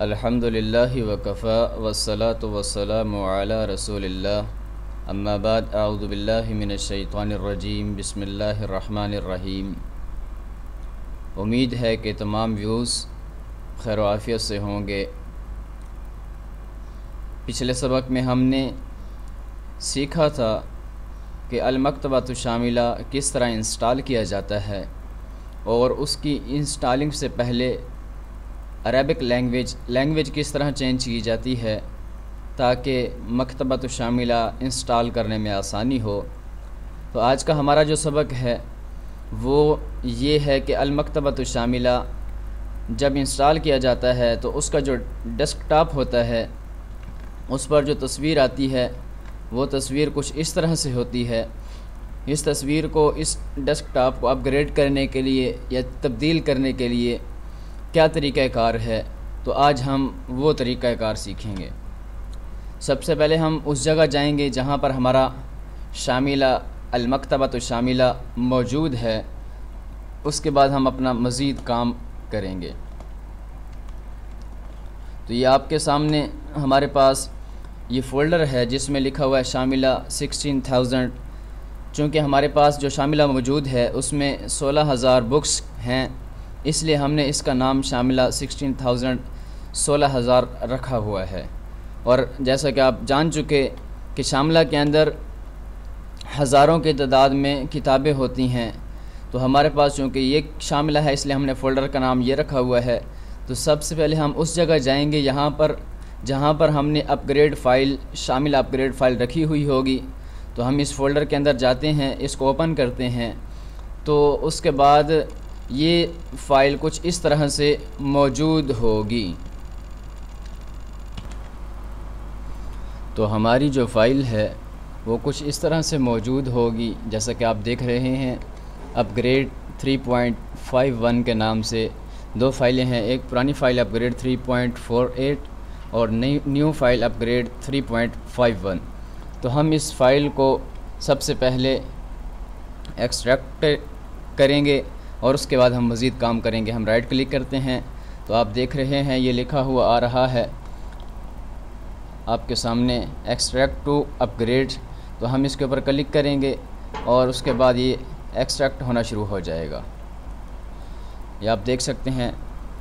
الحمدللہ وکفا والصلاة والسلام علی رسول اللہ اما بعد اعوذ باللہ من الشیطان الرجیم بسم اللہ الرحمن الرحیم۔ امید ہے کہ تمام ویوز خیر و عافیت سے ہوں گے۔ پچھلے سبق میں ہم نے سیکھا تھا کہ المکتبۃ الشاملہ کس طرح انسٹال کیا جاتا ہے اور اس کی انسٹالنگ سے پہلے عربک لینگویج کس طرح چینج کی جاتی ہے تاکہ مکتبۃ الشاملہ انسٹال کرنے میں آسانی ہو۔ تو آج کا ہمارا جو سبق ہے وہ یہ ہے کہ المکتبۃ الشاملہ جب انسٹال کیا جاتا ہے تو اس کا جو ڈیسک ٹاپ ہوتا ہے اس پر جو تصویر آتی ہے وہ تصویر کچھ اس طرح سے ہوتی ہے۔ اس تصویر کو اس ڈیسک ٹاپ کو اپ گریڈ کرنے کے لیے یا تبدیل کرنے کے لیے کیا طریقہ کار ہے، تو آج ہم وہ طریقہ کار سیکھیں گے۔ سب سے پہلے ہم اس جگہ جائیں گے جہاں پر ہمارا شاملہ المکتبۃ الشاملہ موجود ہے، اس کے بعد ہم اپنا مزید کام کریں گے۔ تو یہ آپ کے سامنے ہمارے پاس یہ فولڈر ہے جس میں لکھا ہوا ہے شاملہ 16,000۔ چونکہ ہمارے پاس جو شاملہ موجود ہے اس میں 16,000 بکس ہیں، اس لیے ہم نے اس کا نام شاملہ 16,000 رکھا ہوا ہے۔ اور جیسا کہ آپ جان چکے کہ شاملہ کے اندر ہزاروں کی تعداد میں کتابیں ہوتی ہیں، تو ہمارے پاس چونکہ یہ شاملہ ہے اس لیے ہم نے فولڈر کا نام یہ رکھا ہوا ہے۔ تو سب سے پہلے ہم اس جگہ جائیں گے جہاں پر ہم نے شاملہ اپ گریڈ فائل رکھی ہوئی ہوگی۔ تو ہم اس فولڈر کے اندر جاتے ہیں، اس کو اوپن کرتے ہیں، تو اس کے بعد یہ فائل کچھ اس طرح سے موجود ہوگی۔ تو ہماری جو فائل ہے وہ کچھ اس طرح سے موجود ہوگی، جیسا کہ آپ دیکھ رہے ہیں۔ اپ گریڈ 3.51 کے نام سے دو فائلیں ہیں، ایک پرانی فائل اپ گریڈ 3.48 اور نیو فائل اپ گریڈ 3.51۔ تو ہم اس فائل کو سب سے پہلے ایکسٹریکٹ کریں گے اور اس کے بعد ہم مزید کام کریں گے۔ ہم رائٹ کلک کرتے ہیں تو آپ دیکھ رہے ہیں یہ لکھا ہوا آ رہا ہے آپ کے سامنے ایکسٹریکٹ ٹو اپ گریڈ۔ تو ہم اس کے اوپر کلک کریں گے اور اس کے بعد یہ ایکسٹریکٹ ہونا شروع ہو جائے گا۔ یہ آپ دیکھ سکتے ہیں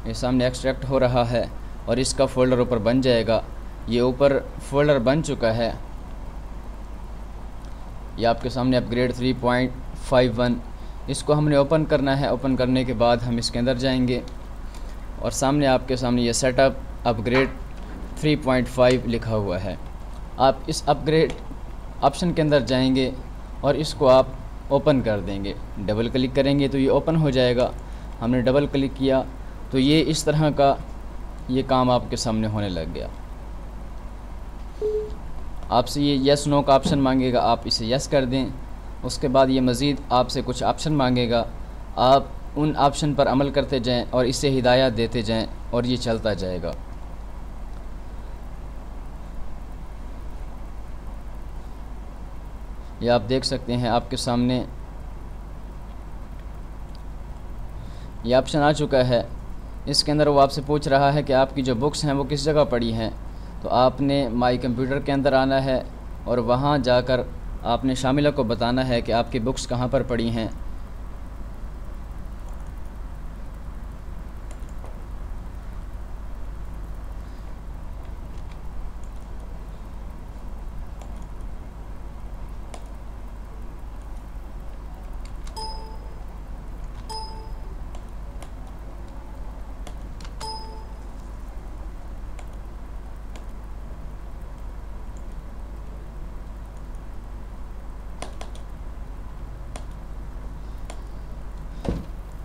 یہ سامنے ایکسٹریکٹ ہو رہا ہے اور اس کا فولڈر اوپر بن جائے گا۔ یہ اوپر فولڈر بن چکا ہے، یہ آپ کے سامنے اپ گریڈ 3.51۔ اس کو ہم نے اوپن کرنا ہے۔ اوپن کرنے کے بعد ہم اس کے اندر جائیں گے اور سامنے آپ کے سامنے یہ سیٹ اپ گریڈ 3.5 لکھا ہوا ہے۔ آپ اس اپ گریڈ آپشن کے اندر جائیں گے اور اس کو آپ اوپن کر دیں گے۔ ڈبل کلک کریں گے تو یہ اوپن ہو جائے گا۔ ہم نے ڈبل کلک کیا تو یہ اس طرح کا یہ کام آپ کے سامنے ہونے لگ گیا۔ آپ سے یہ یس نو کا آپشن مانگے گا، آپ اسے یس کر دیں۔ اس کے بعد یہ مزید آپ سے کچھ آپشن مانگے گا، آپ ان آپشن پر عمل کرتے جائیں اور اسے ہدایات دیتے جائیں اور یہ چلتا جائے گا۔ یہ آپ دیکھ سکتے ہیں آپ کے سامنے یہ آپشن آ چکا ہے۔ اس کے اندر وہ آپ سے پوچھ رہا ہے کہ آپ کی جو بکس ہیں وہ کس جگہ پڑی ہیں۔ تو آپ نے مائی کمپیوٹر کے اندر آنا ہے اور وہاں جا کر آپ نے شاملہ کو بتانا ہے کہ آپ کی بکس کہاں پر پڑی ہیں۔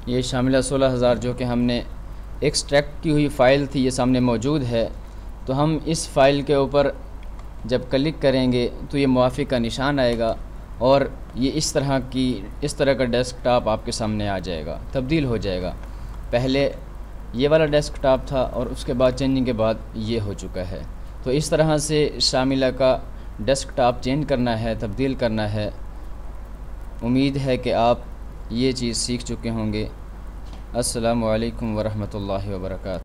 یہ شاملہ 16,000 جو کہ ہم نے ایکسٹریکٹ کی ہوئی فائل تھی یہ سامنے موجود ہے۔ تو ہم اس فائل کے اوپر جب کلک کریں گے تو یہ موافق کا نشان آئے گا اور یہ اس طرح کا ڈیسک ٹاپ آپ کے سامنے آ جائے گا، تبدیل ہو جائے گا۔ پہلے یہ والا ڈیسک ٹاپ تھا اور اس کے بعد چینجنگ کے بعد یہ ہو چکا ہے۔ تو اس طرح سے شاملہ کا ڈیسک ٹاپ چینج کرنا ہے، تبدیل کرنا ہے۔ امید ہے کہ آپ یہ چیز سیکھ چکے ہوں گے۔ السلام علیکم ورحمۃ اللہ وبرکاتہ۔